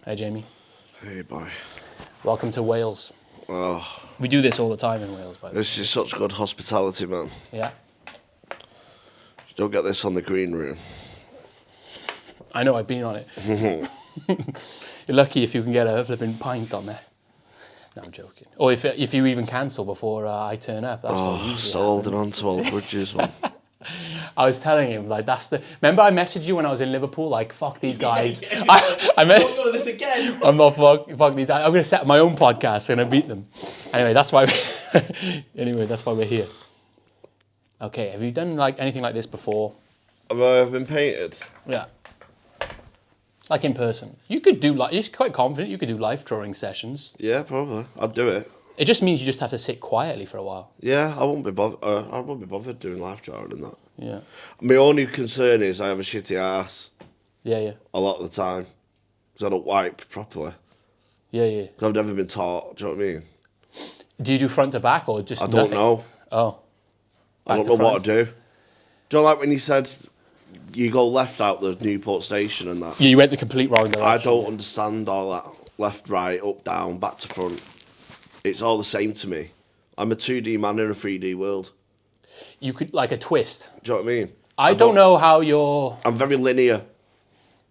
Hey, Jamie. Hey, boy. Welcome to Wales. Oh, We do this all the time in Wales, by the way. this is such good hospitality, man. Yeah. You don't get this on the green room. I know, I've been on it. You're lucky if you can get a flipping pint on there. No, I'm joking. Or if you even cancel before I turn up. That's what usually Still holding on happens. to old grudges, man. I was telling him, like, that's the... Remember I messaged you when I was in Liverpool? Like, fuck these guys. I Don't go to this again. I'm not fuck these guys. I'm going to set up my own podcast and I beat them. Anyway, that's why we're here. Okay, have you done like anything like this before? Have I ever been painted? Yeah. Like in person. You could do like, you're quite confident you could do life drawing sessions. Yeah, probably. I'd do it. It just means you just have to sit quietly for a while. Yeah, I won't be bothered doing life drawing and that. Yeah. My only concern is I have a shitty ass Yeah. a lot of the time because I don't wipe properly. Yeah. 'Cause I've never been taught. Do you know what I mean? Do you do front to back or just I don't nothing? know. Oh. I don't know what to do. Do you know, like when you said you go left out the Newport station and that? Yeah, you went the complete wrong direction. I don't understand all that left, right, up, down, back to front. It's all the same to me. I'm a 2D man in a 3D world. You could, like a twist. Do you know what I mean? I don't know how you're... I'm very linear.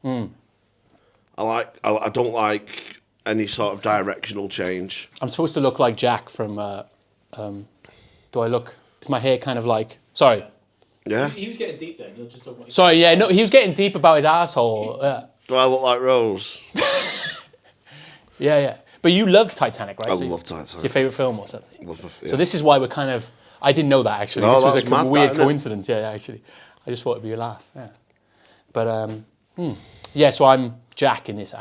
I don't like any sort of directional change. I'm supposed to look like Jack from... do I look... Is my hair kind of like... Sorry. Yeah? He was getting deep then. You'll just talk about Sorry, yeah, no, he was getting deep about his asshole. Do I look like Rose? Yeah. But you love Titanic, right? I So love It's Titanic. your favourite film or something? Yeah. So this is why we're kind of... I didn't know that, actually. No, This was that's a mad, weird that, innit? coincidence, yeah, actually. I just thought it'd be a laugh, yeah. But, yeah, so I'm Jack in this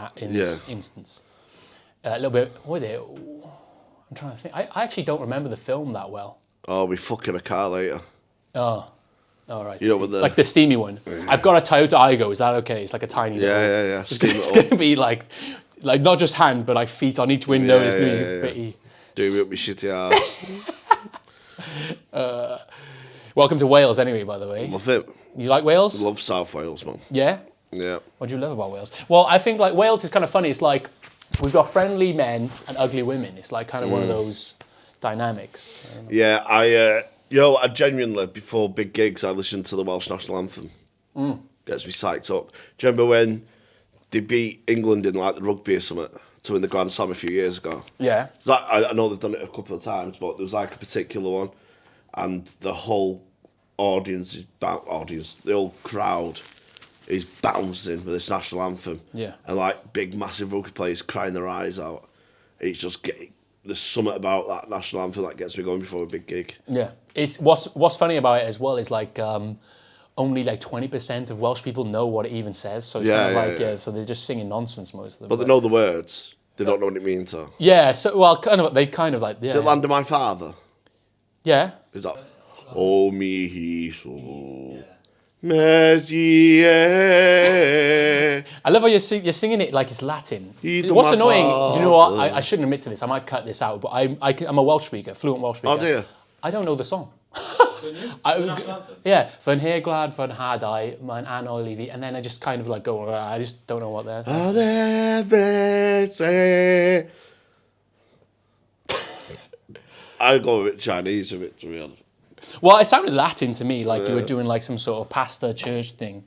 instance. A little bit... What are they? I'm trying to think. I actually don't remember the film that well. Oh, we fucking a car later. Oh, all right. You know, with the... Like the steamy one. Yeah. I've got a Toyota Aygo. Is that okay? It's like a tiny. Yeah. It's going to be like not just hand, but like feet on each window. It's going to be pretty. Do me up my shitty ass. Welcome to Wales, anyway. By the way, Love it. you like Wales? Love South Wales, man. Yeah. Yeah. What do you love about Wales? Well, I think like Wales is kind of funny. It's like we've got friendly men and ugly women. It's like kind of one of those dynamics. Yeah, I genuinely, before big gigs, I listened to the Welsh national anthem. Gets me psyched up. Do you remember when they beat England in like the rugby or something to win the Grand Slam a few years ago? Yeah. It's like, I know they've done it a couple of times, but there was like a particular one, and the whole the whole crowd is bouncing with this national anthem. Yeah. And like big, massive rugby players crying their eyes out. It's just there's something about that national anthem that gets me going before a big gig. Yeah, it's what's funny about it as well is like only like 20% of Welsh people know what it even says. So it's kind of like so they're just singing nonsense most of them. But they know the words. They don't know what it means. So. Yeah, so well, they kind of like Is it Land of My Father? Yeah. Is that? Oh me so Mercy. I love how you're singing it like it's Latin. Eat What's my annoying? Do you know what? father. I shouldn't admit to this. I might cut this out, but I'm a Welsh speaker, fluent Welsh speaker. Oh dear. I don't know the song. the national anthem. Yeah, Fy Nher Glad Fy Nhadau, Mae'n Anodd I Fi, and then I just kind of like go, I just don't know what they're. I'll never say. I go with Chinese a bit, to be honest. Well, it sounded Latin to me, like you were doing like some sort of pastor church thing.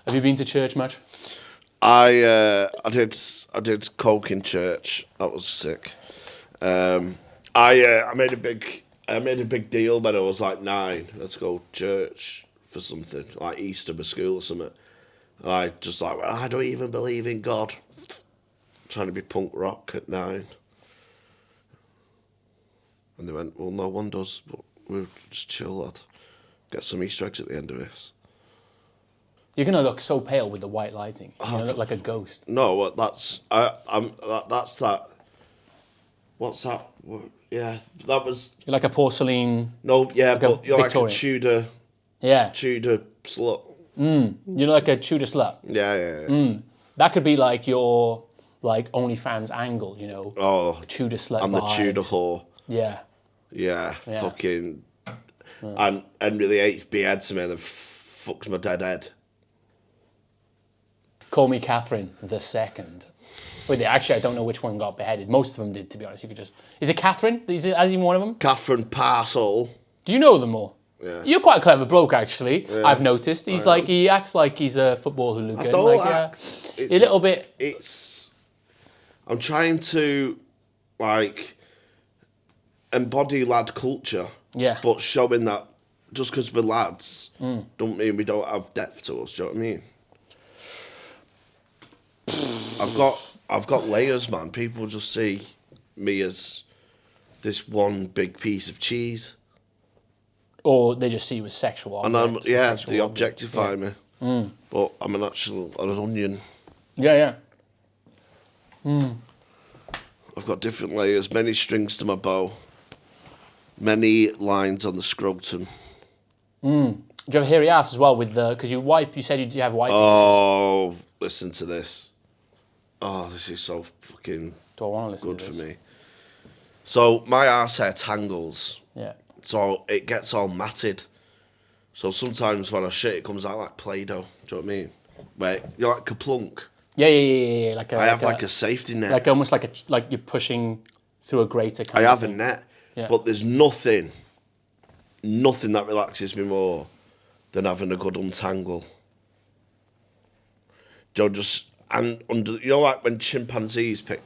Have you been to church much? I did coke in church. That was sick. I made a big deal when I was like 9. Let's go to church for something like Easter for school or something. And I just like, well, I don't even believe in God. Trying to be punk rock at 9. And they went, well, no one does, but we'll just chill, lad. Get some Easter eggs at the end of this. You're gonna look so pale with the white lighting. You're gonna look like a ghost. No, that's that's that. What's that? Yeah, that was. You're like a porcelain. No, yeah, Like a but you're Victorian. like a Tudor Yeah. slut. You're like a Tudor slut. Yeah. That could be like your like OnlyFans angle, you know. Oh, Tudor slut. I'm vibes. the Tudor whore. Yeah. Yeah, fucking. And Henry VIII beheads me and then fucks my dead head. Call Me Catherine the Second. Wait, actually, I don't know which one got beheaded. Most of them did, to be honest. You could just... Is it Catherine? Is even one of them? Catherine Parcel. Do you know them all? Yeah. You're quite a clever bloke, actually. Yeah. I've noticed. He's like, he acts like he's a football hooligan. I don't like, act. A little bit... I'm trying to, like, embody lad culture. Yeah. But showing that just because we're lads don't mean we don't have depth to us. Do you know what I mean? I've got layers, man. People just see me as this one big piece of cheese. Or they just see you as sexual object. And they objectify me. But I'm an onion. Yeah. I've got different layers, many strings to my bow, many lines on the scrotum. Do you have a hairy ass as well with the... Because you said you have white... Oh, listen to this. Oh, this is so fucking Do I want to listen good to this? for me. So my arse hair tangles. Yeah. So it gets all matted. So sometimes when I shit, it comes out like Play-Doh. Do you know what I mean? Where you're like Kaplunk. Yeah. I have a safety net. Like almost like you're pushing through a grater kind I of have a net. Yeah. But there's nothing that relaxes me more than having a good untangle. Like when chimpanzees pick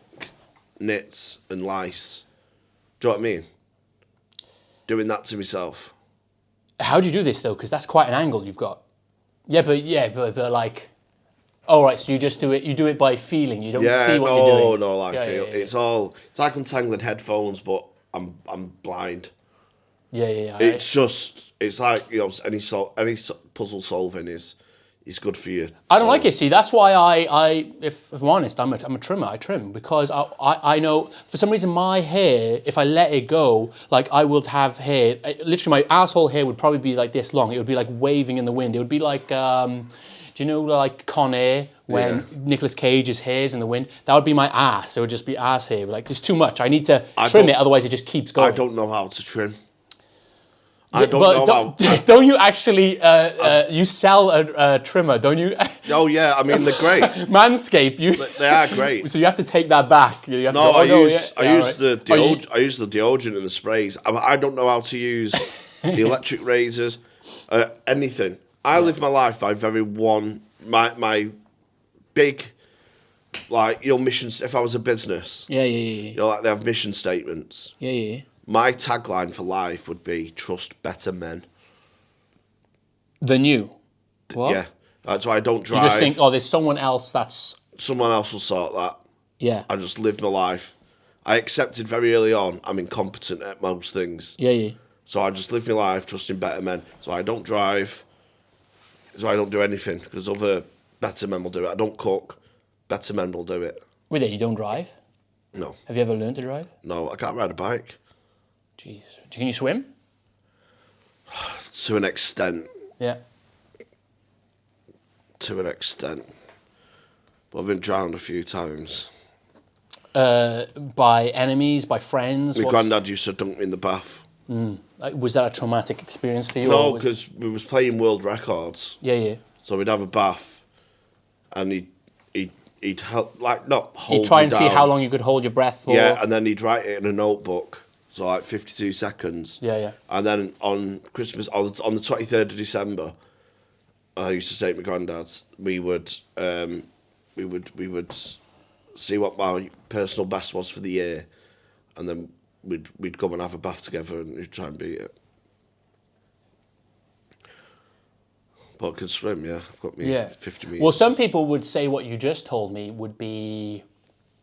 nits and lice. Do you know what I mean? Doing that to myself. How do you do this though? Because that's quite an angle you've got. Yeah, but like, all right. So you just do it. You do it by feeling. You don't see what you're doing. I feel. It's like untangling headphones, but I'm blind. Yeah. It's like any puzzle solving is good for you. I don't like it. See, that's why if I'm honest, I'm a trimmer. I trim because I know for some reason my hair, if I let it go, like I would have hair. Literally, my asshole hair would probably be like this long. It would be like waving in the wind. It would be like, do you know, like Con Air when Nicolas Cage's hair's in the wind? That would be my ass. It would just be ass hair. Like there's too much. I need to trim it, otherwise it just keeps going. I don't know how to trim. Don't you actually, you sell a trimmer, don't you? Oh yeah, I mean they're great. Manscaped, they are great. So you have to take that back. I use the deodorant and the sprays. I don't know how to use the electric razors, anything. I live my life by my big, like, missions. If I was a business, yeah. Like they have mission statements. Yeah. My tagline for life would be trust better men. Than you? What? Yeah. That's why I don't drive. You just think, there's someone else that's... Someone else will sort that. Yeah. I just live my life. I accepted very early on I'm incompetent at most things. Yeah. So I just live my life trusting better men. So I don't drive. So I don't do anything because other better men will do it. I don't cook. Better men will do it. Wait, you don't drive? No. Have you ever learned to drive? No, I can't ride a bike. Jeez. Can you swim? To an extent. Yeah. To an extent. But I've been drowned a few times. By enemies, by friends? My granddad used to dunk me in the bath. Was that a traumatic experience for you? No, because we was playing world records. Yeah. So we'd have a bath, and he'd help, like, not hold. He'd try and me see down. how long you could hold your breath for. Yeah, and then he'd write it in a notebook. So like 52 seconds. Yeah. And then on Christmas, on the 23rd of December, I used to stay at my granddad's. We would see what my personal best was for the year, and then we'd go and have a bath together and we'd try and beat it. But I can swim, yeah. I've got me 50 metres. Well, some people would say what you just told me would be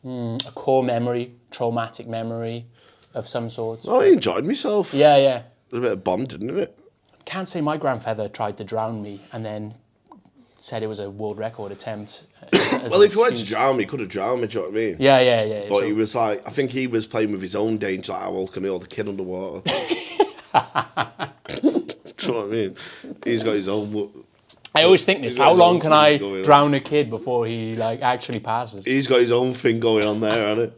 a core memory, traumatic memory of some sort. Oh, I enjoyed myself. Yeah. It was a bit of bonding, didn't it? Can't say my grandfather tried to drown me and then said it was a world record attempt. Well, if he wanted to drown me, he could have drowned me, do you know what I mean? Yeah. But he was like, I think he was playing with his own danger, like, how well can he hold the kid underwater? Do you know what I mean? He's got his own... I always think this, how long can I drown a kid before he actually passes? He's got his own thing going on there, hasn't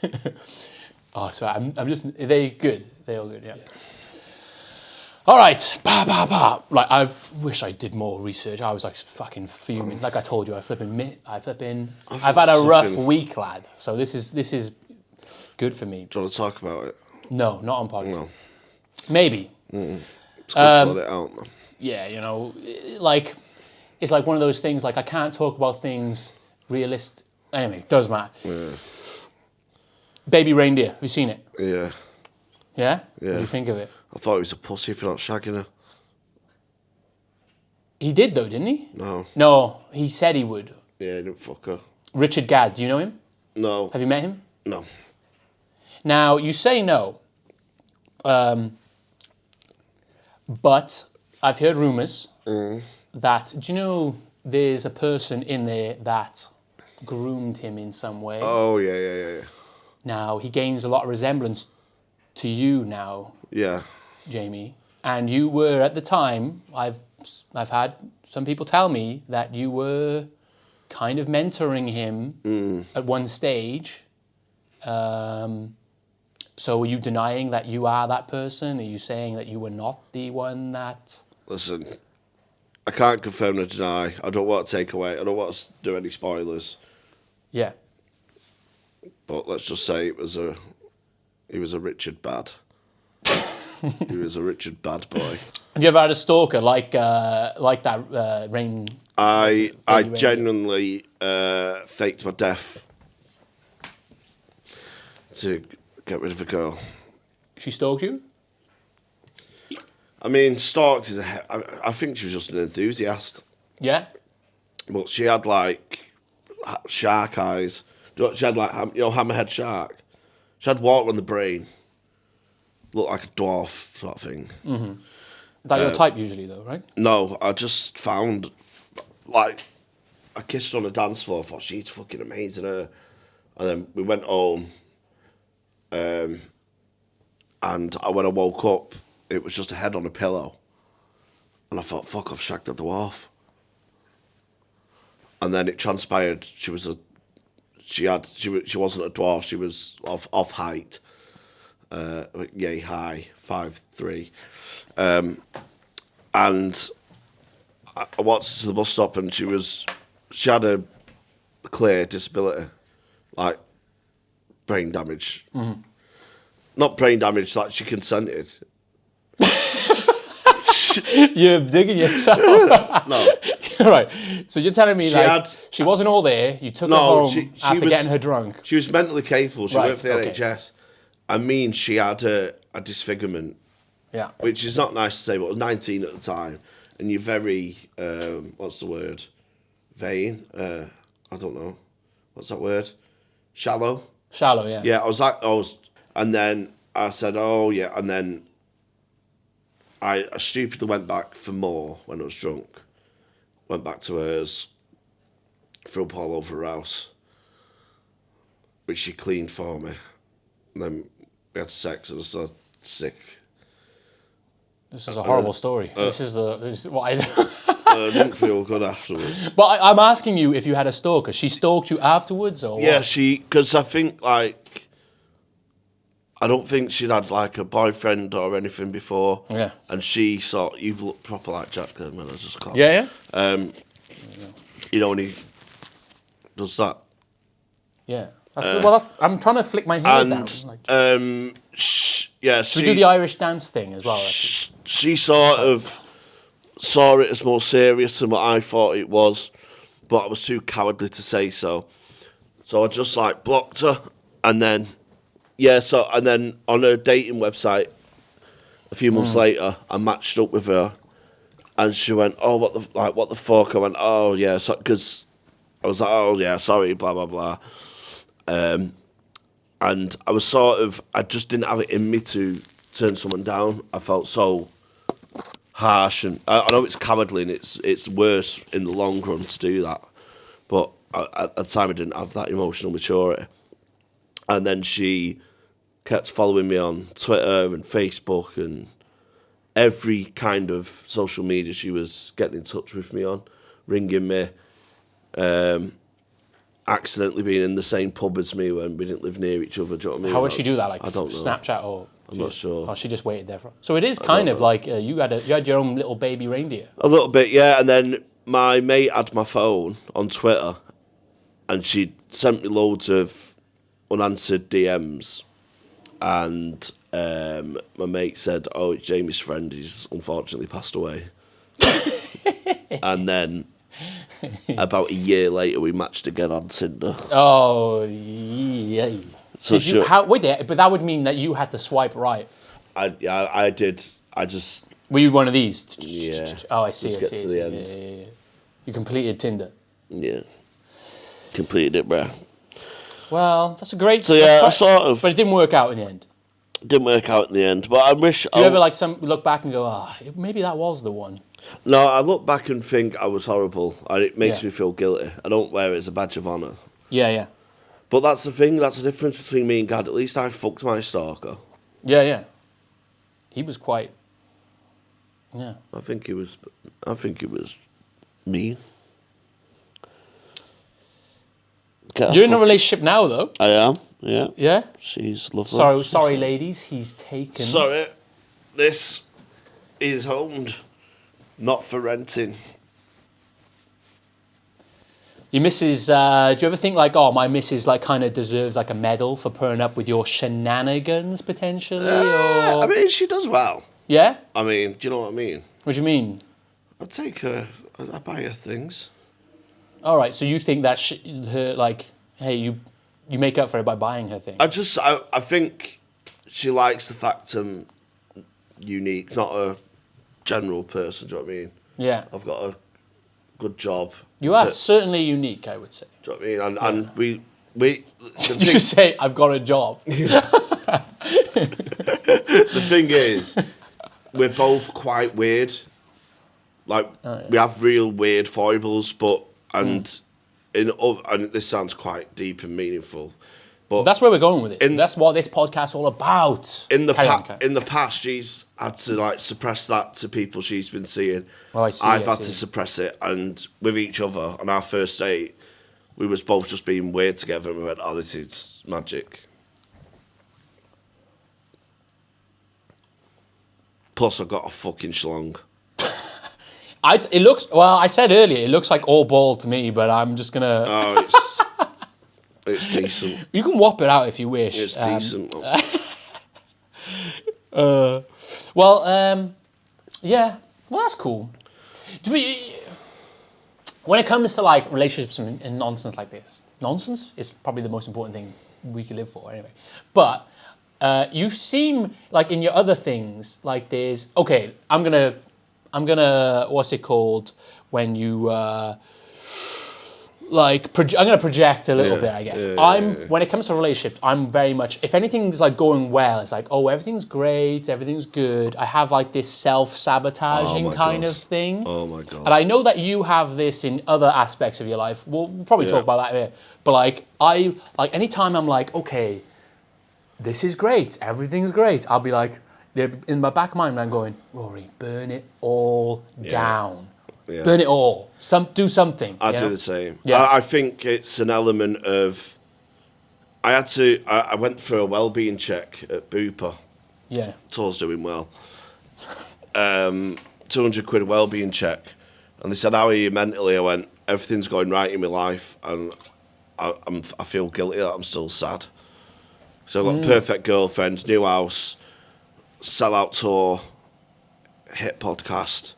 it? Oh, sorry, I'm just... Are they good? They're all good, yeah. All right, like I wish I did more research. I was like fucking fuming. Like I told you, I've had a rough week, lad. So this is good for me. Do you want to talk about it? No, not on podcast. No. Maybe. It's good to let it out, man. Yeah, you know, like it's like one of those things. Like I can't talk about things realist. Anyway, doesn't matter. Yeah. Baby Reindeer. Have you seen it? Yeah. Yeah. Yeah. What do you think of it? I thought he was a pussy for not shagging her. He did though, didn't he? No. No, he said he would. Yeah, he didn't fuck her. Richard Gadd, do you know him? No. Have you met him? No. Now, you say no, but I've heard rumours that, do you know there's a person in there that groomed him in some way? Oh, yeah. Now, he gains a lot of resemblance to you now, Yeah. Jamie. And you were, at the time, I've had some people tell me that you were kind of mentoring him at one stage. So are you denying that you are that person? Are you saying that you were not the one that... Listen, I can't confirm or deny. I don't want to take away. I don't want to do any spoilers. Yeah. But let's just say he was a Richard Bad. He was a Richard Bad boy. Have you ever had a stalker like that Rain? I genuinely faked my death to get rid of a girl. She stalked you? I mean, stalked is I think she was just an enthusiast. Yeah. But she had like shark eyes. She had like hammerhead shark. She had water on the brain. Looked like a dwarf sort of thing. Mm-hmm. Is that your type usually though, right? No, I just found like I kissed her on the dance floor. I thought she's fucking amazing. And then we went home. And when I woke up, it was just a head on a pillow. And I thought, fuck, I've shagged a dwarf. And then it transpired she wasn't a dwarf, she was off height. Yay high, 5'3". And I walked to the bus stop and she had a clear disability, like brain damage. Mm-hmm. Not brain damage, like she consented. You're digging yourself. No. Right. So you're telling me she wasn't all there, you took her home after getting her drunk. She was mentally capable, she worked for the okay. NHS. I mean, she had a disfigurement. Yeah. Which is not nice to say, but I was 19 at the time. And you're very, what's the word? Vain? I don't know. What's that word? Shallow? Shallow, yeah. Yeah, and then I said, oh, yeah. And then I stupidly went back for more when I was drunk. Went back to hers, threw up all over her house, which she cleaned for me. And then we had sex and I was so sick. This is a horrible story. This is what I... I didn't feel good afterwards. But I'm asking you if you had a stalker. She stalked you afterwards or Yeah, what? because I think, like, I don't think she'd had, like, a boyfriend or anything before. Yeah. And she thought, you look proper like Jack then when I just called. Yeah. You know, when he does that. Yeah. I'm trying to flick my hair down. Like, Should we do the Irish dance thing as well? She sort of saw it as more serious than what I thought it was, but I was too cowardly to say so. So I just like blocked her, and then on her dating website, a few months later, I matched up with her, and she went, "Oh, what the fuck?" I went, "Oh yeah," because I was like, "Oh yeah, sorry," blah blah blah. And I was I just didn't have it in me to turn someone down. I felt so harsh, and I know it's cowardly and it's worse in the long run to do that. But at the time, I didn't have that emotional maturity. And then she kept following me on Twitter and Facebook and every kind of social media. She was getting in touch with me on, ringing me. Accidentally being in the same pub as me when we didn't live near each other. Do you know what I mean? How would she do that? Like I don't know. Snapchat or I'm not sure. Oh, she just waited there for. So it is kind of like you had your own little baby reindeer. A little bit, yeah. And then my mate had my phone on Twitter, and she sent me loads of unanswered DMs, and my mate said, "Oh, it's Jamie's friend. He's unfortunately passed away." And then about a year later, we matched again on Tinder. Oh, yeah. So Did you? Wait there, but that would mean that you had to swipe right. I did. I just. Were you one of these? Yeah. Oh, I see. Let's get to the end. Yeah. You completed Tinder. Yeah. Completed it, bro. Well, that's a great. So yeah, sort of. But it didn't work out in the end. Didn't work out in the end, but I wish. Do you ever like look back and go, maybe that was the one? No, I look back and think I was horrible, and it makes me feel guilty. I don't wear it as a badge of honour. Yeah. But that's the thing. That's the difference between me and Gad. At least I fucked my stalker. Yeah. He was quite. Yeah. I think it was mean. You're in a relationship now, though. I am. Yeah. Yeah. She's lovely. Sorry, ladies. He's taken. Sorry, this is owned, not for renting. Your missus, do you ever think like, my missus like kind of deserves like a medal for putting up with your shenanigans potentially? Or... I mean, she does well. Yeah? I mean, do you know what I mean? What do you mean? I take her, I buy her things. All right, so you think that her like, hey, you make up for it by buying her things? I think she likes the fact I'm unique, not a general person, do you know what I mean? Yeah. I've got a good job. You are certainly unique, I would say. Do you know what I mean? And we Did you say, I've got a job? The thing is, we're both quite weird. Like, we have real weird foibles, and this sounds quite deep and meaningful, but that's where we're going with this. That's what this podcast's all about. In the past, she's had to like suppress that to people she's been seeing. Well, I see. I've had to suppress it, and with each other on our first date, we was both just being weird together, and we went, "Oh, this is magic." Plus, I've got a fucking schlong. I said earlier, it looks like all ball to me, but I'm just gonna. Oh, it's decent. You can whop it out if you wish. It's decent. Yeah. Well, that's cool. When it comes to like relationships and nonsense like this, nonsense is probably the most important thing we could live for anyway. But you seem like in your other things, like there's I'm gonna what's it called when you I'm gonna project a little bit, I guess. When it comes to relationships, I'm very much, if anything's like going well, it's like, everything's great, everything's good. I have like this self-sabotaging kind of thing. Oh my God. And I know that you have this in other aspects of your life. We'll probably talk about that here. But like anytime I'm like, okay, this is great, everything's great, I'll be like, in my back of my mind, I'm going, Rory, burn it all down. Yeah. Burn it all. Do something. I do the same. Yeah. I think it's an element of. I went for a well-being check at Bupa. Yeah. Tour's doing well. £200 well-being check, and they said, "How are you mentally?" I went, "Everything's going right in my life, and I feel guilty that I'm still sad." So I've got a perfect girlfriend, new house, sell-out tour, hit podcast.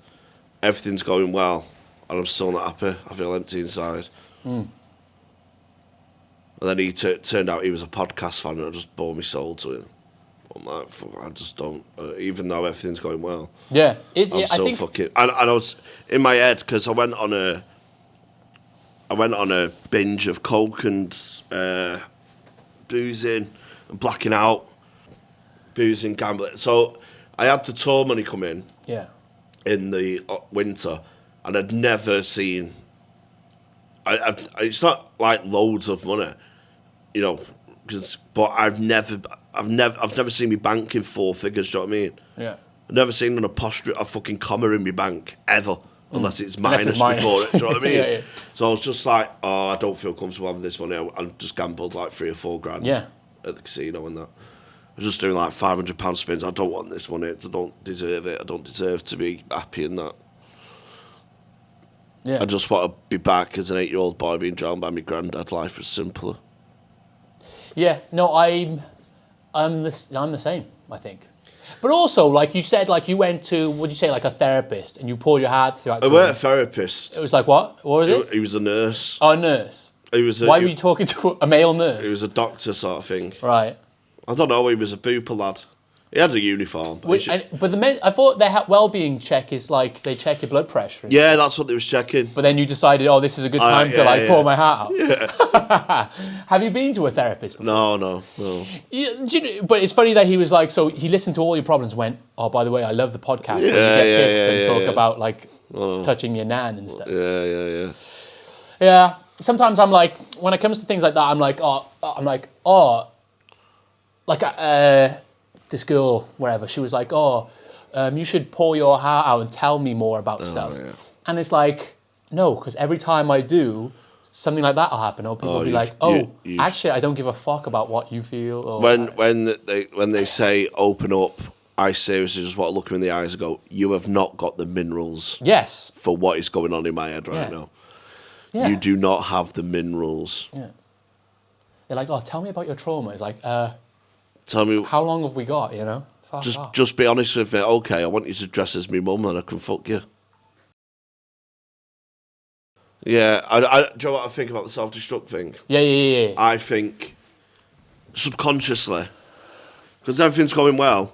Everything's going well, and I'm still not happy. I feel empty inside. And then he turned out he was a podcast fan, and I just bore my soul to him. I'm like, I just don't. Even though everything's going well, I'm still fucking. And I was in my head because I went on a binge of coke and boozing and blacking out, boozing, gambling. So I had the tour money come in. Yeah. In the winter, and I'd never seen. It's not like loads of money, you know, but I've never seen me bank in 4 figures. Do you know what I mean? Yeah. I've never seen a fucking comma in my bank ever, unless it's minus before it. Do you know what I mean? Yeah. So I was just like, I don't feel comfortable having this money. I just gambled like 3 or 4 grand. Yeah. At the casino and that. was just doing like £500 spins. I don't want this money. I don't deserve it. I don't deserve to be happy in that. Yeah. I just want to be back as an 8-year-old boy being drowned by my granddad. Life was simpler. Yeah, no, I'm the same, I think. But also, like you said, like you went to, what'd you say, like a therapist, and you poured your heart out. I weren't a therapist. It was like what? What was it? He was a nurse. Oh, a nurse. Why were you talking to a male nurse? He was a doctor sort of thing. Right. I don't know. He was a pooper lad. He had a uniform. But the men, I thought their well-being check is like they check your blood pressure. Yeah, that's what they was checking. But then you decided, oh, this is a good time to pour my heart out. Yeah. Have you been to a therapist before? No. But it's funny that he was like, so he listened to all your problems and went, oh, by the way, I love the podcast where you get pissed and talk about like touching your nan and stuff. Yeah. Yeah. Sometimes I'm like, when it comes to things like that, I'm like, this girl, wherever, she was like, you should pour your heart out and tell me more about stuff. Yeah. And it's like, no, because every time I do, something like that will happen, or people will be like, actually, I don't give a fuck about what you feel. Or when they say open up, I seriously just want to look them in the eyes and go, you have not got the minerals. Yes. For what is going on in my head right now. Yeah. You do not have the minerals. Yeah. They're like, tell me about your trauma. It's like, tell me how long have we got, you know? Just be honest with me. Okay, I want you to dress as me mum and I can fuck you. Yeah, do you know what I think about the self-destruct thing? Yeah. I think subconsciously, because everything's going well,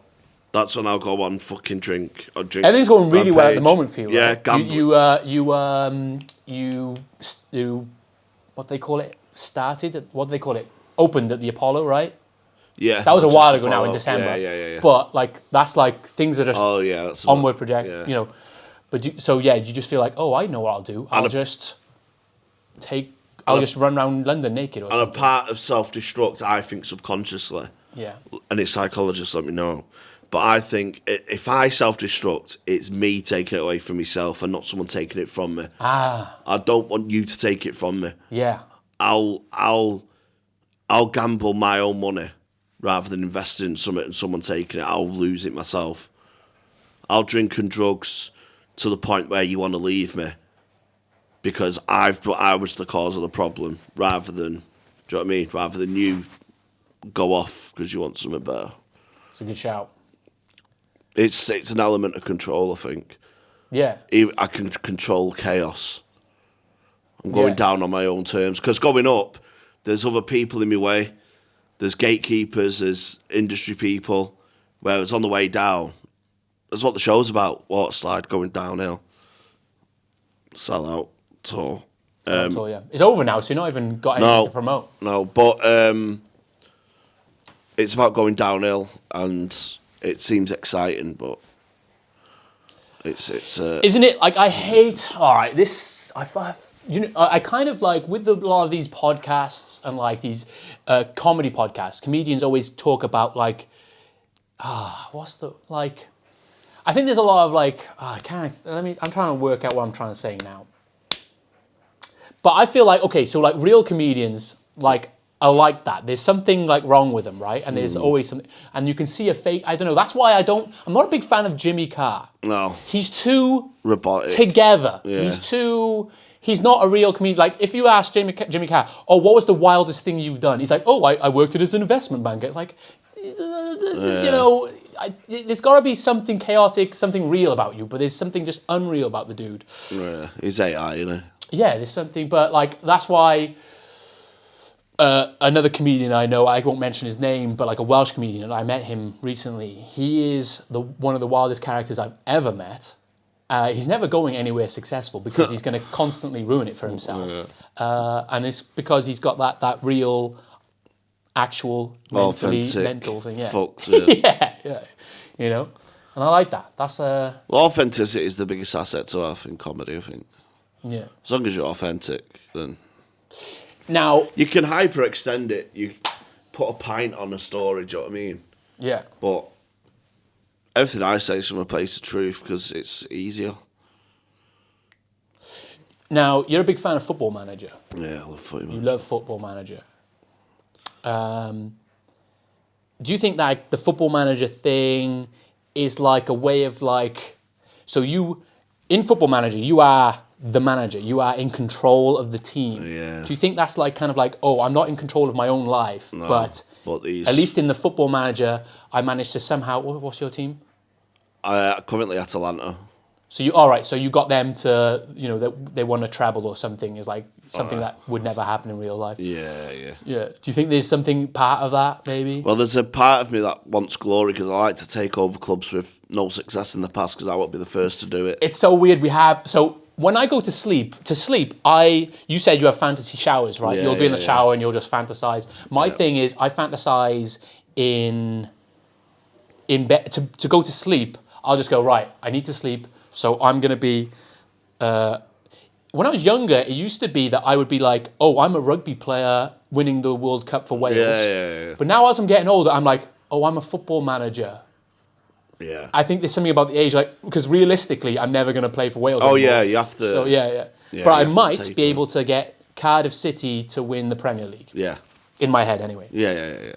that's when I'll go on fucking drink. Everything's going really well at the moment for you, right? Yeah, gambling. You what they call it? What do they call it? Opened at the Apollo, right? Yeah. That was a while ago now in December. Yeah. But like that's like things are just that's onward project, you know. But you just feel like, I know what I'll do. I'll just run around London naked or something. And a part of self-destruct, I think subconsciously. Yeah. And it's psychologists let me know. But I think if I self-destruct, it's me taking it away from myself and not someone taking it from me. I don't want you to take it from me. Yeah. I'll gamble my own money rather than investing in something and someone taking it. I'll lose it myself. I'll drink and drugs to the point where you want to leave me because I was the cause of the problem rather than, do you know what I mean? Rather than you go off because you want something better. It's a good shout. It's an element of control, I think. Yeah. I can control chaos. I'm going down on my own terms. Because going up, there's other people in my way. There's gatekeepers, there's industry people. Whereas on the way down, that's what the show's about. Water slide, going downhill. Sell out tour. Tour, yeah. It's over now, so you're not even got anything to promote. No, but it's about going downhill and it seems exciting, but it's isn't it? Like I hate. All right, this I kind of like with a lot of these podcasts and like these comedy podcasts. Comedians always talk about like, what's the like? I think there's a lot of like, I'm trying to work out what I'm trying to say now. But I feel like so like real comedians like. I like that. There's something like wrong with them, right? And there's always something, and you can see a fake. I don't know. That's why I'm not a big fan of Jimmy Carr. No. He's too robotic. Together. Yeah. He's not a real comedian. Like if you ask Jimmy Carr, what was the wildest thing you've done? He's like, I worked as an investment banker. It's like, you know, there's got to be something chaotic, something real about you, but there's something just unreal about the dude. Yeah, he's AI, you know. Yeah, there's something, but like that's why. Another comedian I know, I won't mention his name, but like a Welsh comedian, I met him recently. He is one of the wildest characters I've ever met. He's never going anywhere successful because he's going to constantly ruin it for himself. And it's because he's got that real, actual, mental thing. Yeah. Fucked, yeah. yeah. You know? And I like that. That's Well, authenticity is the biggest asset to have in comedy, I think. Yeah. As long as you're authentic, then... Now... You can hyperextend it. You put a pint on a story, do you know what I mean? Yeah. But everything I say is from a place of truth because it's easier. Now, you're a big fan of Football Manager. Yeah, I love Football Manager. You love Football Manager. do you think that the football manager thing is like a way of like, so you, in football manager, you are the manager, you are in control of the team. Yeah. Do you think that's like kind of like, oh, I'm not in control of my own life, but at least in the football manager, I managed to somehow, what's your team? Currently Atalanta. So all right, so you got them to, you know, that they won a treble or something is like something that would never happen in real life. Yeah. Yeah. Do you think there's something part of that, maybe? Well, there's a part of me that wants glory because I like to take over clubs with no success in the past because I won't be the first to do it. It's so weird. So when I go to sleep, you said you have fantasy showers, right? Yeah, You'll be in the yeah. shower and you'll just fantasize. My thing is I fantasize in bed to go to sleep. I'll just go, right, I need to sleep. So I'm going to be, when I was younger, it used to be that I would be like, oh, I'm a rugby player winning the World Cup for Wales. Yeah. But now as I'm getting older, I'm like, oh, I'm a football manager. Yeah. I think there's something about the age, like, because realistically, I'm never going to play for Wales anymore. Yeah, you have to. So, yeah. But I might be able to get Cardiff City to win the Premier League. Yeah. In my head, anyway. Yeah.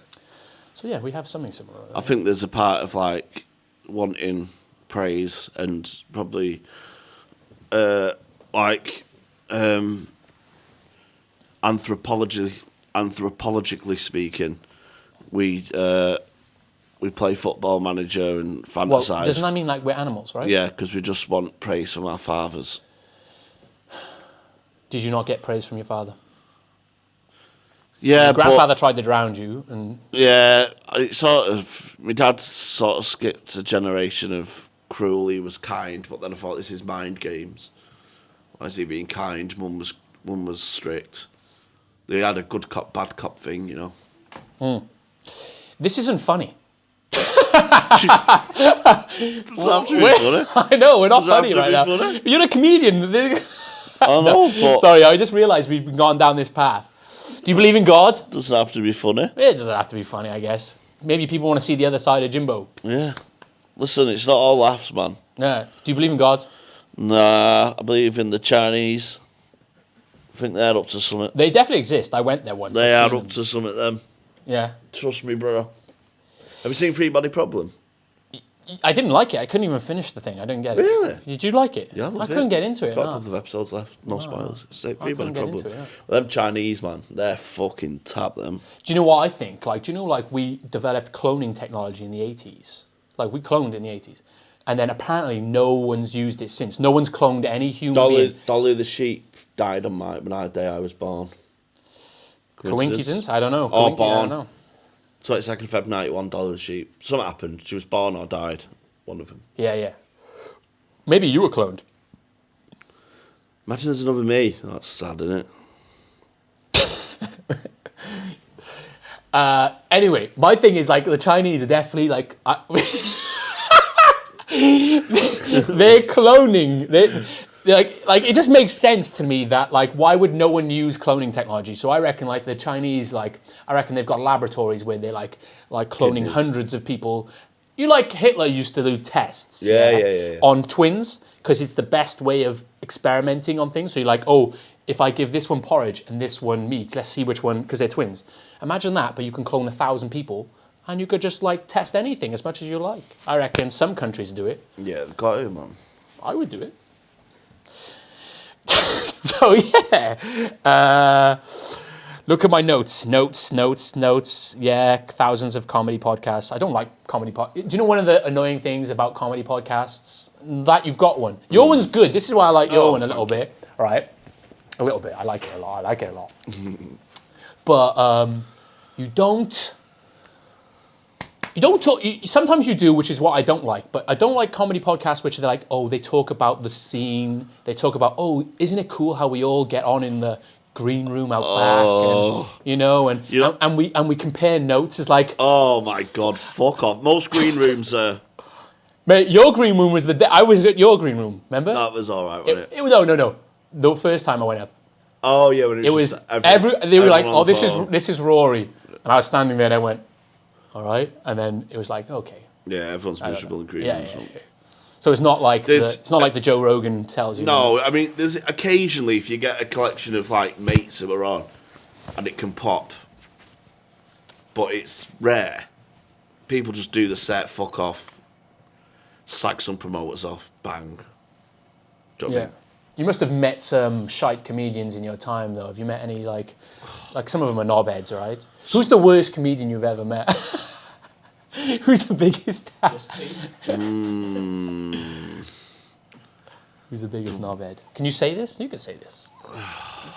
So, yeah, we have something similar. I think there's a part of, like, wanting praise and probably, anthropologically speaking, we play football manager and fantasize. Well, doesn't that mean like we're animals, right? Yeah, because we just want praise from our fathers. Did you not get praise from your father? Yeah, your grandfather tried to drown you, and yeah, my dad sort of skipped a generation of cruel. He was kind, but then I thought this is mind games. Why is he being kind? Mum was strict. They had a good cop, bad cop thing, you know. This isn't funny. Does that have to be funny? I know, we're not Does that funny have to right be now. funny? You're a comedian. I know, but Sorry, I just realised we've gone down this path. Do you believe in God? does it have to be funny? It doesn't have to be funny, I guess. Maybe people want to see the other side of Jimbo. Yeah. Listen, it's not all laughs, man. Yeah. Do you believe in God? Nah, I believe in the Chinese. I think they're up to something. They definitely exist. I went there once. They I've are seen up them. to something, them. Yeah. Trust me, brother. Have you seen Three Body Problem? I didn't like it. I couldn't even finish the thing. I didn't get it. Really? Did you like it? Yeah, I love I couldn't get into it. Got a No. couple of episodes left. No spoilers. It's like Three Body couldn't get Problem. into it, yeah. Well, them Chinese, man, they're fucking tap them. Do you know what I think? Like, do you know, like, we developed cloning technology in the 80s? Like, we cloned in the 80s. And then apparently no one's used it since. No one's cloned any human being. Dolly the sheep died on my day I was born. Coincidence? I don't know. Or I born. don't know. 22nd Feb 91, Dolly the sheep. Something happened. She was born or died. One of them. Yeah. Maybe you were cloned. Imagine there's another me. That's sad, isn't it? Anyway, my thing is, like, the Chinese are definitely, like... they're cloning. Like it just makes sense to me that, like, why would no one use cloning technology? So I reckon, like, the Chinese, like, I reckon they've got laboratories where they're like cloning hundreds of people. You, like, Hitler used to do tests Yeah. on twins because it's the best way of experimenting on things. So you're like, oh, if I give this one porridge and this one meat, let's see which one, because they're twins. Imagine that, but you can clone 1,000 people and you could just, like, test anything as much as you like. I reckon some countries do it. Yeah, they've got it, man. I would do it. So, yeah. Look at my notes. Yeah, thousands of comedy podcasts. I don't like comedy podcasts. Do you know one of the annoying things about comedy podcasts? That you've got one. Your one's good. This is why I like your one a little bit. All right? A little bit. I like it a lot. But you don't talk. Sometimes you do, which is what I don't like. But I don't like comedy podcasts which are like, oh, they talk about the scene. They talk about, oh, isn't it cool how we all get on in the green room out back, and we compare notes. It's like, oh my god, fuck off. Most green rooms are. Mate, your green room was I was at your green room. Remember? That was all right, wasn't it? It was no. The first time I went up. Oh yeah, when it was they were like, oh, this is Rory, and I was standing there and I went, all right, and then it was like, okay. Yeah, everyone's miserable in green rooms. Yeah. So it's not like the Joe Rogan tells you. No, I mean, there's occasionally if you get a collection of like mates who are on, and it can pop, but it's rare. people just do the set, fuck off, slag some promoters off, bang. Do you know what I mean? You must have met some shite comedians in your time, though. Have you met any, like some of them are knobheads, right? Who's the worst comedian you've ever met? Who's the biggest? Who's the biggest knobhead? Can you say this? You can say this.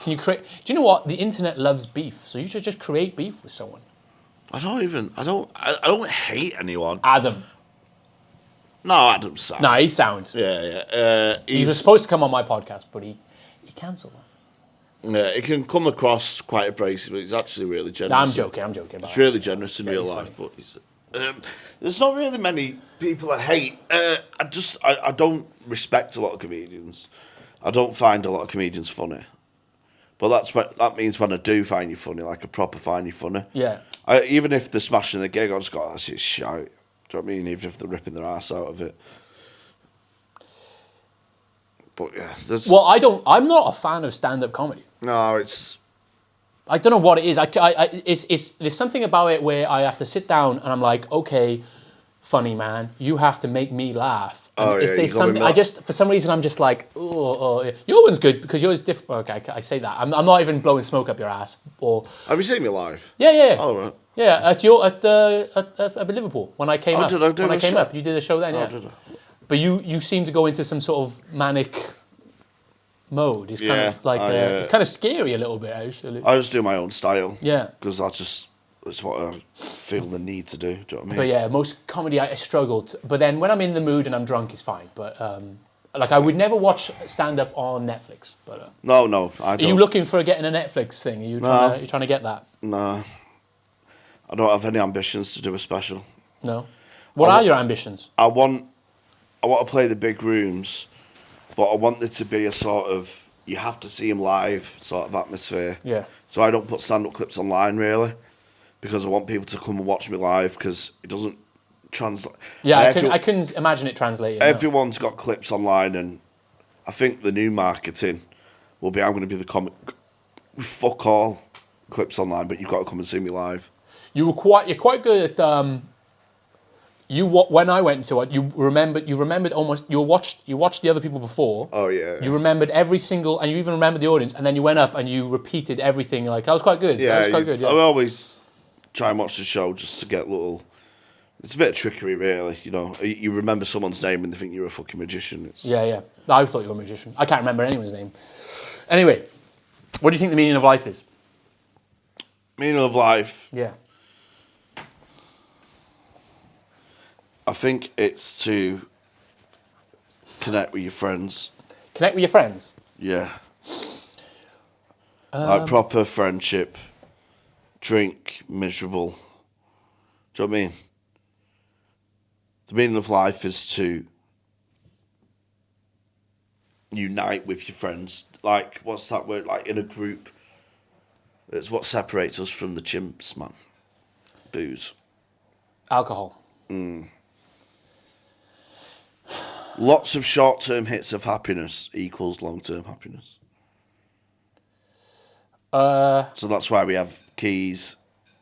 Can you create? Do you know what? The internet loves beef, so you should just create beef with someone. I don't hate anyone. Adam. No, Adam's sound. No, he's sound. Yeah. He was supposed to come on my podcast, but he cancelled. Yeah, he can come across quite abrasive, but he's actually really generous. No, I'm joking about He's really generous in real life, funny. but he's, there's not really many people I hate. I don't respect a lot of comedians. I don't find a lot of comedians funny. But that means when I do find you funny, like I proper find you funny. Yeah. Even if they're smashing the gig, I just go, oh, this is shite. Do you know what I mean? Even if they're ripping their ass out of it. But yeah, Well, I'm not a fan of stand-up comedy. No, it's... I don't know what it is. There's something about it where I have to sit down and I'm like, okay, funny man, you have to make me laugh. And for some reason, I'm just like, oh, your one's good because yours different. Okay, I say that. I'm not even blowing smoke up your ass. Or have you seen me live? Yeah. Oh right. Yeah, at Liverpool when I came up. When I came up, you did a show then. Yeah. Did I? But you seem to go into some sort of manic mode. It's kind of like it's kind of scary a little bit actually. I just do my own style. Yeah. Because it's what I feel the need to do. Do you know what I mean? But yeah, most comedy I struggled. But then when I'm in the mood and I'm drunk, it's fine. But like I would never watch stand up on Netflix. But no, I don't. Are you looking for getting a Netflix thing? Are you trying to get that? No, I don't have any ambitions to do a special. No. What are your ambitions? I want to play the big rooms, but I want it to be a sort of you have to see him live sort of atmosphere. Yeah. So I don't put stand-up clips online really, because I want people to come and watch me live because it doesn't translate. Yeah, I can imagine it translating. Everyone's got clips online, and I think the new marketing will be I'm going to be the comic. Fuck all clips online, but you've got to come and see me live. You're quite good at. When I went to it, you remembered almost. You watched the other people before. Oh yeah. You remembered every single, and you even remembered the audience, and then you went up and you repeated everything. Like that was quite good. Yeah, that was quite good. Yeah. I always try and watch the show just to get little. It's a bit of trickery, really. You know, you remember someone's name and they think you're a fucking magician. Yeah. I thought you were a magician. I can't remember anyone's name. Anyway, what do you think the meaning of life is? Meaning of life. Yeah. I think it's to connect with your friends. Connect with your friends? Yeah. Like proper friendship. Drink, miserable. Do you know what I mean? The meaning of life is to unite with your friends. Like, what's that word? Like, in a group. It's what separates us from the chimps, man. Booze. Alcohol. Lots of short-term hits of happiness equals long-term happiness. So that's why we have keys,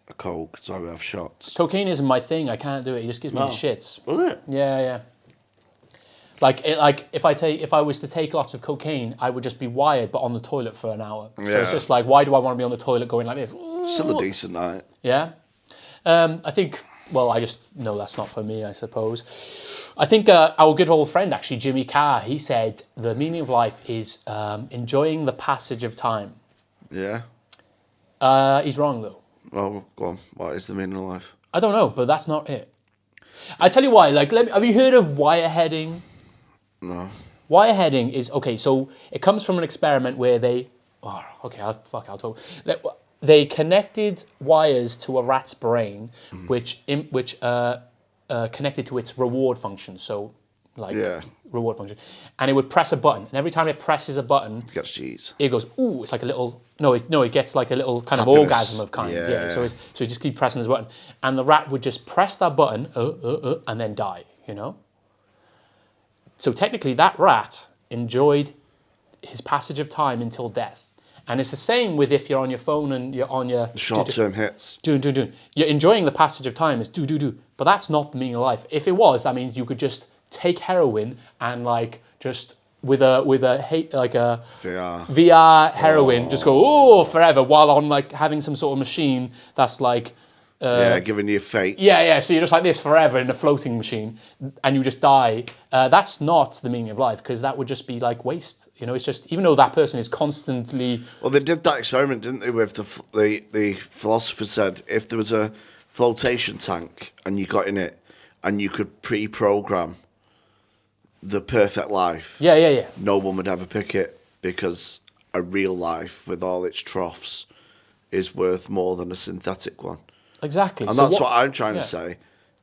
a coke. That's why we have shots. Cocaine isn't my thing. I can't do it. It just gives me the shits. Was it? Yeah. Like if I was to take lots of cocaine, I would just be wired, but on the toilet for an hour. So it's just like, why do I want to be on the toilet going like this? Still a decent night. Yeah. I think. Well, I just know that's not for me, I suppose. I think our good old friend, actually, Jimmy Carr, he said the meaning of life is enjoying the passage of time. Yeah. He's wrong, though. Oh, go on. What is the meaning of life? I don't know, but that's not it. I tell you why. Like, have you heard of wireheading? No. Wireheading is okay. So it comes from an experiment where they. Oh, okay. I'll talk. They connected wires to a rat's brain, which connected to its reward function. So, reward function, and it would press a button, and every time it presses a button, it gets cheese. It goes, ooh, it's like a little. It gets like a little kind Happiness. of orgasm of kind. Yeah. So it just keep pressing this button, and the rat would just press that button, and then die. You know. So technically, that rat enjoyed his passage of time until death. And it's the same with if you're on your phone and you're on your Short-term hits. Doing. You're enjoying the passage of time. It's do. But that's not the meaning of life. If it was, that means you could just take heroin and like just with a VR heroin, just go forever while on like having some sort of machine that's like. Giving you fate. Yeah. So you're just like this forever in a floating machine, and you just die. That's not the meaning of life, because that would just be like waste. You know, it's just, even though that person is constantly. Well, they did that experiment, didn't they? With the philosopher said if there was a flotation tank and you got in it, and you could pre-program the perfect life. Yeah. No one would ever pick it, because a real life with all its troughs is worth more than a synthetic one. Exactly. And that's what I'm trying to say,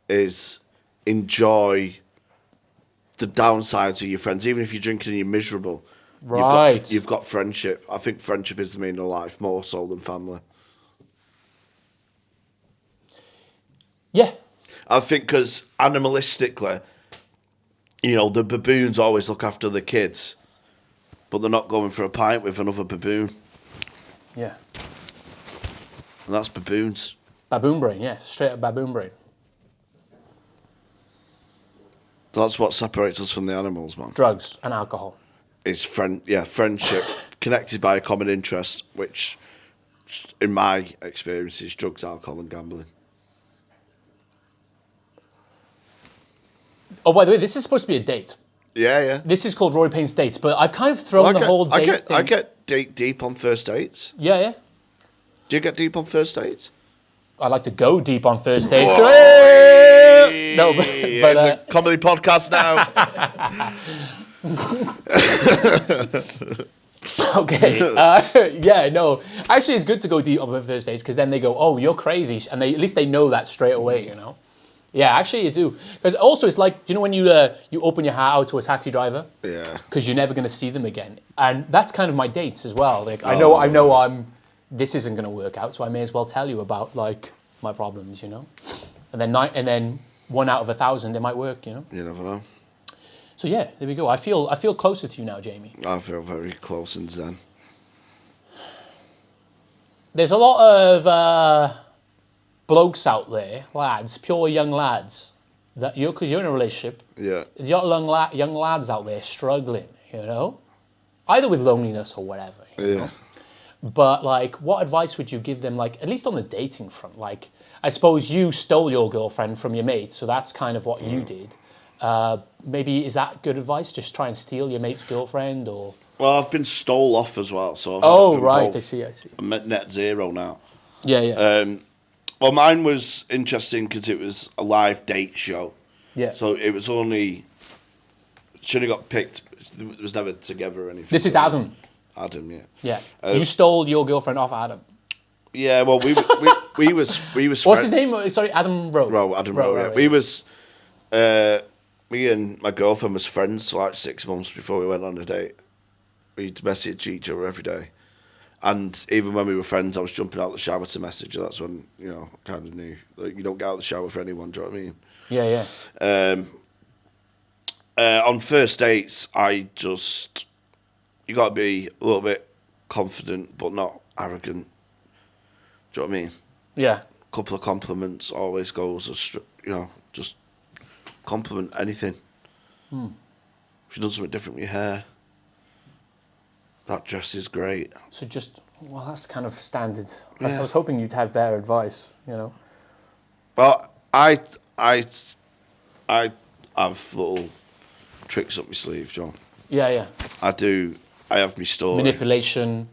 is enjoy the downsides of your friends. Even if you're drinking and you're miserable, right. you've got friendship. I think friendship is the meaning of life, more so than family. Yeah. I think because animalistically, you know, the baboons always look after the kids, but they're not going for a pint with another baboon. Yeah. And that's baboons. Baboon brain, yeah. Straight up baboon brain. That's what separates us from the animals, man. Drugs and alcohol. Is friendship connected by a common interest, which, in my experience, is drugs, alcohol, and gambling. Oh, by the way, this is supposed to be a date. Yeah. This is called Rory Paints Dates, but I've kind of thrown the whole date thing. I get deep on first dates. Yeah. Do you get deep on first dates? I like to go deep on first dates. Whoa. Hey! No, but it's a comedy podcast now. Okay. Yeah, no. Actually, it's good to go deep on first dates, because then they go, "Oh, you're crazy," and at least they know that straight away. You know. Yeah, actually, you do. Because also, it's like, do you know when you open your heart out to a taxi driver? Yeah. Because you're never going to see them again, and that's kind of my dates as well. Like, I know this isn't going to work out, so I may as well tell you about like my problems, you know. And then 1 out of 1,000, it might work, you know. You never know. So yeah, there we go. I feel closer to you now, Jamie. I feel very close and zen. There's a lot of blokes out there, lads, pure young lads, that because you're in a relationship. Yeah. There's young lads out there struggling, you know, either with loneliness or whatever. You know? But like, what advice would you give them? Like, at least on the dating front. Like, I suppose you stole your girlfriend from your mate, so that's kind of what you did. Maybe is that good advice? Just try and steal your mate's girlfriend, or? Well, I've been stole off as well, so. Oh right, both. I see. I'm at net zero now. Yeah. Well, mine was interesting because it was a live date show. Yeah. So it was only. Should have got picked. It was never together or anything. This is Adam. Adam, yeah. Yeah. You stole your girlfriend off Adam. Yeah, well, we was. What's his name? Sorry, Adam Rowe. Adam Rowe. Yeah. We was. Me and my girlfriend was friends for like 6 months before we went on a date. We'd message each other every day, and even when we were friends, I was jumping out the shower to message her. That's when I kind of knew like, you don't get out of the shower for anyone. Do you know what I mean? Yeah. On first dates, you got to be a little bit confident, but not arrogant. Do you know what I mean? Yeah. A couple of compliments always goes, just compliment anything. If you've done something different with your hair, that dress is great. So that's kind of standard. Yeah. I was hoping you'd have their advice, you know. Well, I have little tricks up my sleeve, John. Yeah. I do. I have my story. Manipulation.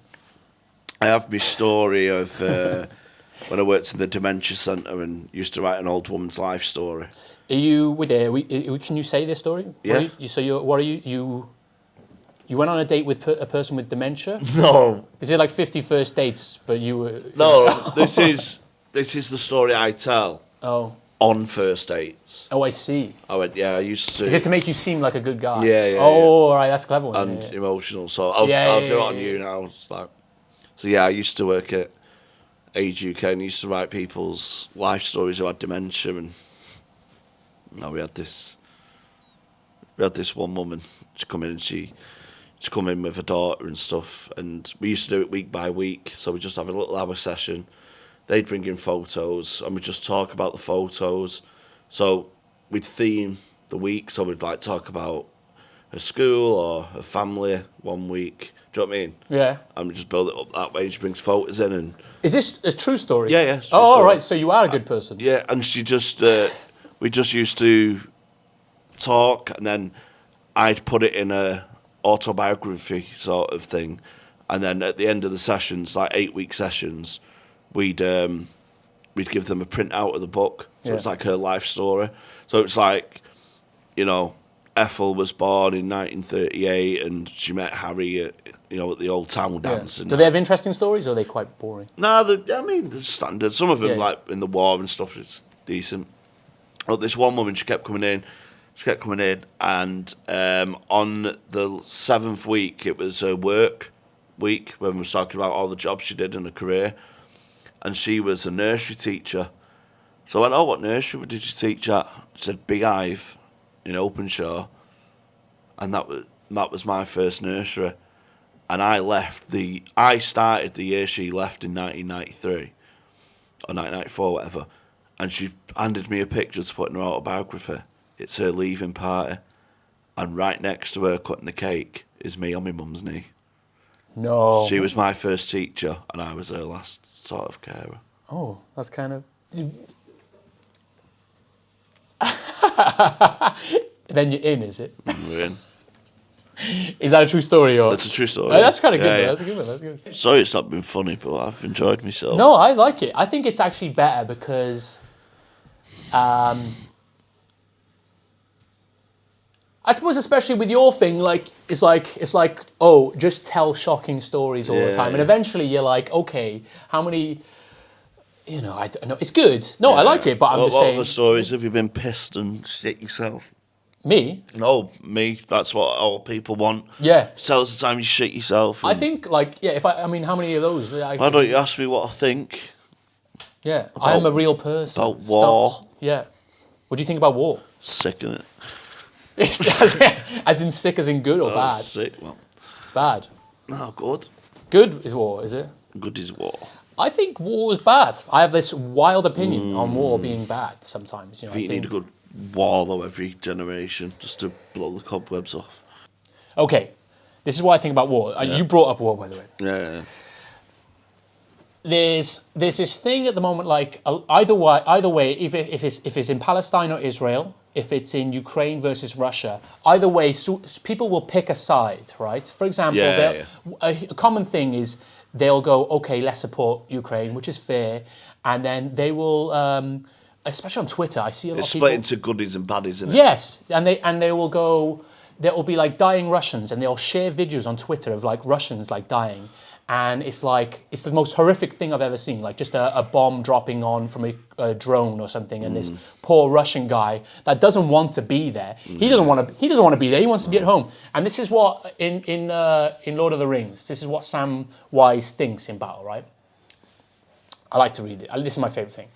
I have my story of when I worked in the dementia centre and used to write an old woman's life story. Are you can you say this story? Yeah. You went on a date with a person with dementia? No. Is it like 50 first dates, but you were... No, this is the story I tell. Oh. On first dates. Oh, I see. I went, I used to... Is it to make you seem like a good guy? Yeah. Oh, all right, that's a clever one. And emotional, so I'll do it on you now. It's like, so I used to work at Age UK and used to write people's life stories who had dementia, and we had this one woman. She come in and she she'd come in with her daughter and stuff, and we used to do it week by week. So we just have a little hour session. They'd bring in photos, and we'd just talk about the photos. So we'd theme the week, so we'd like talk about her school or her family one week. Do you know what I mean? Yeah. And we just build it up that way. She brings photos in, and is this a true story? yeah, yeah. Oh, all right. So you are a good person. Yeah, and she just we just used to talk, and then I'd put it in a autobiography sort of thing, and then at the end of the sessions, like 8-week sessions, we'd give them a printout of the book. So it's like her life story. So it's like, you know, Ethel was born in 1938, and she met Harry at, you know, at the old town dance. Yeah. And do they have interesting stories, or are they quite boring? No, I mean, they're standard. Some of them, like in the war and stuff, it's decent. But this one woman, she kept coming in, and on the 7th week, it was her work week, when we were talking about all the jobs she did in her career, and she was a nursery teacher. So I went, oh, what nursery did you teach at? She said, Big Ive in Openshaw, and that was my first nursery. And I started the year she left in 1993, or 1994, whatever, and she handed me a picture to put in her autobiography. It's her leaving party, and right next to her cutting the cake is me on my mum's knee. No. She was my first teacher, and I was her last sort of carer. Oh, that's kind of... Then you're in, is it? We're in. Is that a true story? Or? That's a true story. Oh, that's kind of good. Yeah. That's a good one. That's good. Sorry it's not been funny, but I've enjoyed myself. No, I like it. I think it's actually better because... I suppose, especially with your thing, like it's like oh, just tell shocking stories all the time, and eventually you're like, okay, how many? You know, I don't know. It's good. No, I like it, but I'm just saying. What other stories have you been pissed and shit yourself? Me? No, me. That's what all people want. Yeah. Tell us the time you shit yourself. I think, like, yeah. I mean, how many of those? Why don't you ask me what I think? Yeah, I am a real person. About war. Stop. Yeah. What do you think about war? Sick in it. As in sick, as in good or bad? Sick. Well, Bad. no, good. Good is war, is it? Good is war. I think war is bad. I have this wild opinion on war being bad sometimes. You know, I think you need a good war though every generation just to blow the cobwebs off. Okay, this is what I think about war. You brought up war, by the way. Yeah. There's this thing at the moment, like either way, if it's in Palestine or Israel, if it's in Ukraine versus Russia, either way, people will pick a side, right? For example, a common thing is they'll go, okay, let's support Ukraine, which is fair, and then they will, especially on Twitter, I see a lot of people. It's split into goodies and baddies, isn't it? Yes, and they will go. There will be like dying Russians, and they'll share videos on Twitter of like Russians like dying. And it's like, it's the most horrific thing I've ever seen. Like just a bomb dropping on from a drone or something, and this poor Russian guy that doesn't want to be there. He doesn't want to be there. He wants to be at home. And this is what in Lord of the Rings. This is what Sam Wise thinks in battle. Right? I like to read it. This is my favorite thing.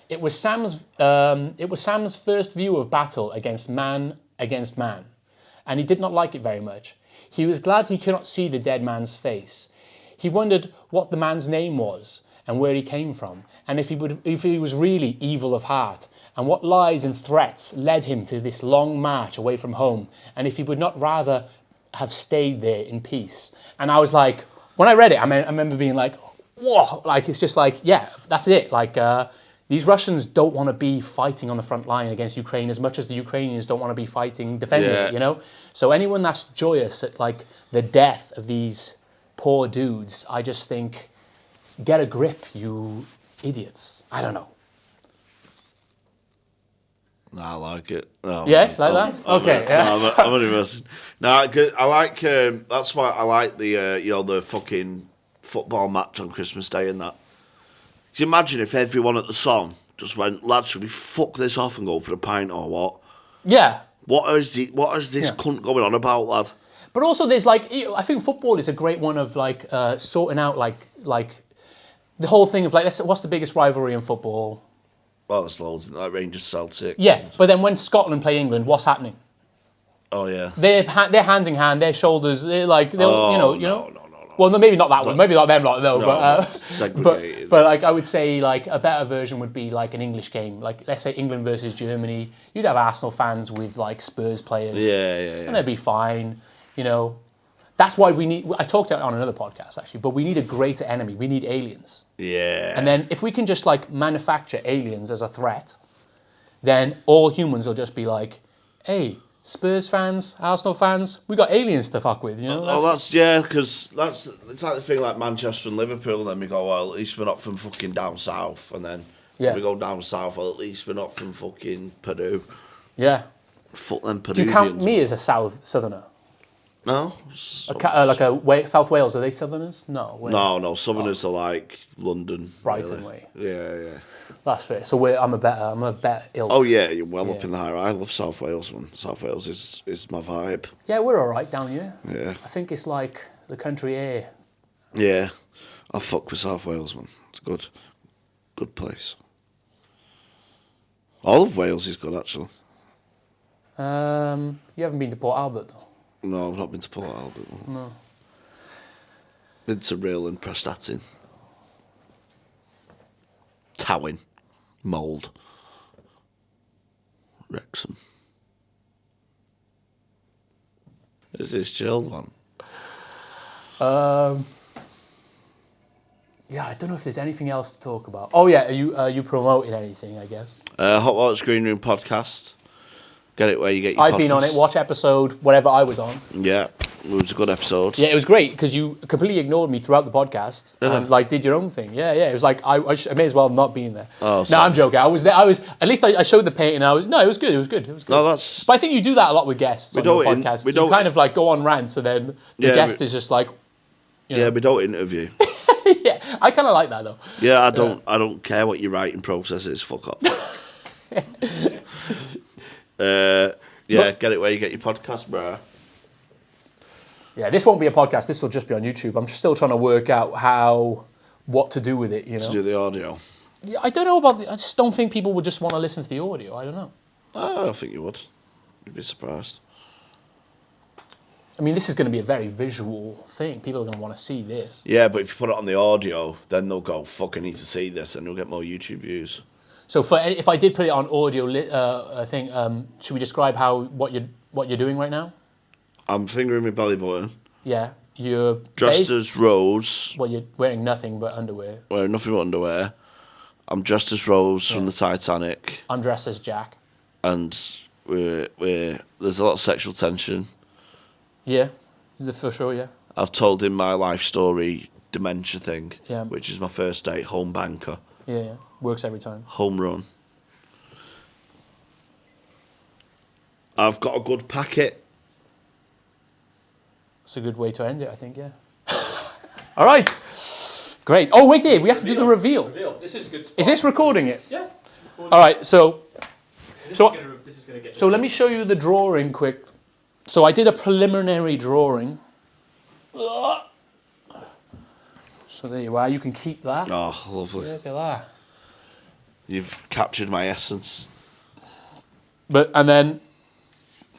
It was Sam's first view of battle against man, and he did not like it very much. He was glad he could not see the dead man's face. He wondered what the man's name was and where he came from, and if he was really evil of heart, and what lies and threats led him to this long march away from home, and if he would not rather have stayed there in peace. And I was like, when I read it, I remember being like, whoa, like it's just like, yeah, that's it. Like these Russians don't want to be fighting on the front line against Ukraine as much as the Ukrainians don't want to be fighting, defending it, you know? So anyone that's joyous at like the death of these poor dudes, I just think, get a grip, you idiots. I don't know. No, I like it. No, yeah, it's like that? Okay. I'm only messing. No, I like, that's why I like the, the fucking football match on Christmas Day and that. Can you imagine if everyone at the song just went, lads, should we fuck this off and go for a pint or what? Yeah. What is this cunt going on about, lad? But also, there's like, I think football is a great one of like sorting out like the whole thing of like, what's the biggest rivalry in football? Well, there's loads like Rangers Celtic. Yeah, but then when Scotland play England, what's happening? Oh yeah. They're hand in hand, their shoulders, they're like, they'll, No. Well, no, maybe not that one. Maybe not them lot though. No, but segregated. but like I would say, like a better version would be like an English game. Like let's say England versus Germany. You'd have Arsenal fans with like Spurs players. Yeah. And they'd be fine. That's why we need. I talked about it on another podcast actually. But we need a greater enemy. We need aliens. Yeah. And then if we can just like manufacture aliens as a threat, then all humans will just be like, hey. Spurs fans, Arsenal fans, we got aliens to fuck with, because it's like the thing like Manchester and Liverpool. Then we go, well, at least we're not from fucking down south, and then we go down south. Well, at least we're not from fucking Peru. Yeah. Fuck them Peruvians. Do you count me as a southerner? No. South Wales, are they southerners? No. No. Southerners are like London. Brighton really. way. Yeah. That's fair. So I'm a better ilk. Oh yeah, you're well up in the higher. I love South Wales, man. South Wales is my vibe. Yeah, we're all right down here. Yeah. I think it's like the country air. Yeah, I fuck with South Wales, man. It's a good place. All of Wales is good, actually. You haven't been to Port Albert, though? No, I've not been to Port Albert. No. Been to Rhyl and Prestatyn. Towyn. Mould. Wrexham. Is this chilled one? Yeah, I don't know if there's anything else to talk about. Oh yeah, are you promoting anything, I guess? Hot Water's Green Room podcast. Get it where you get your I've been on it, watch episode, whatever I was on. Yeah, it was a good episode. Yeah, it was great, because you completely ignored me throughout the podcast and did your own thing. Yeah, it was like, I may as well have not been there. Oh, no, I'm joking. I was there. At least I showed the painting. It was good. It was good. No, that's... But I think you do that a lot with guests on your podcast. You kind of like go on rants and then the guest is just like... Yeah, we don't interview. Yeah, I kind of like that though. Yeah, I don't care what your writing process is. Fuck off. Get it where you get your podcast, bro. Yeah, this won't be a podcast. This will just be on YouTube. I'm still trying to work out what to do with it. To do the audio. Yeah, I don't know about. I just don't think people would just want to listen to the audio. I don't know. I think you would. You'd be surprised. I mean, this is going to be a very visual thing. People are going to want to see this. Yeah, but if you put it on the audio, then they'll go, fuck, I need to see this, and you'll get more YouTube views. So if I did put it on audio should we describe what you're doing right now? I'm fingering my belly button. Yeah. You're dressed as Rose. Well, you're wearing nothing but underwear. Wearing nothing but underwear. I'm dressed as Rose from the Titanic. I'm dressed as Jack. And there's a lot of sexual tension. Yeah, for sure, yeah. I've told him my life story, dementia thing, yeah. Which is my first date, home banker. Yeah, works every time. Home run. I've got a good packet. It's a good way to end it, I think, yeah. All right. Great. Oh, wait, Dave, we have to do the reveal. This is a good spot. Is this recording it? Yeah. All right, so This is gonna get... let me show you the drawing quick. So I did a preliminary drawing. So there you are. You can keep that. Oh, lovely. Look at that. You've captured my essence. And then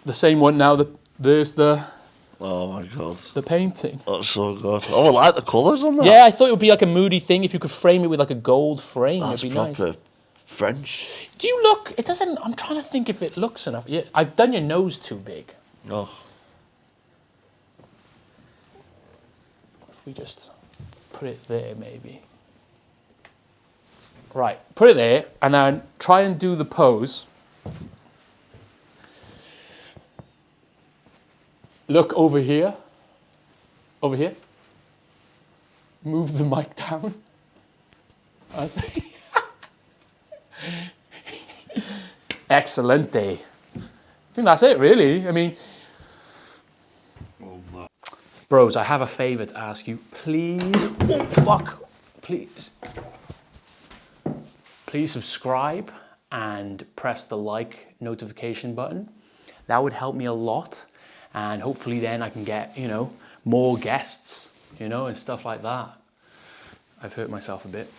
the same one now. There's the. Oh my god. The painting. That's so good. Oh, I like the colours on that. Yeah, I thought it would be like a moody thing. If you could frame it with like a gold frame, That's it'd be proper nice. French. Do you look? It doesn't. I'm trying to think if it looks enough. Yeah, I've done your nose too big. Oh. If we just put it there, maybe. Right, put it there, and then try and do the pose. Look over here. Over here. Move the mic down. Excelente. I think that's it, really. I mean, bros, I have a favour to ask you. Please, please subscribe and press the like notification button. That would help me a lot. And hopefully then I can get, more guests, and stuff like that. I've hurt myself a bit.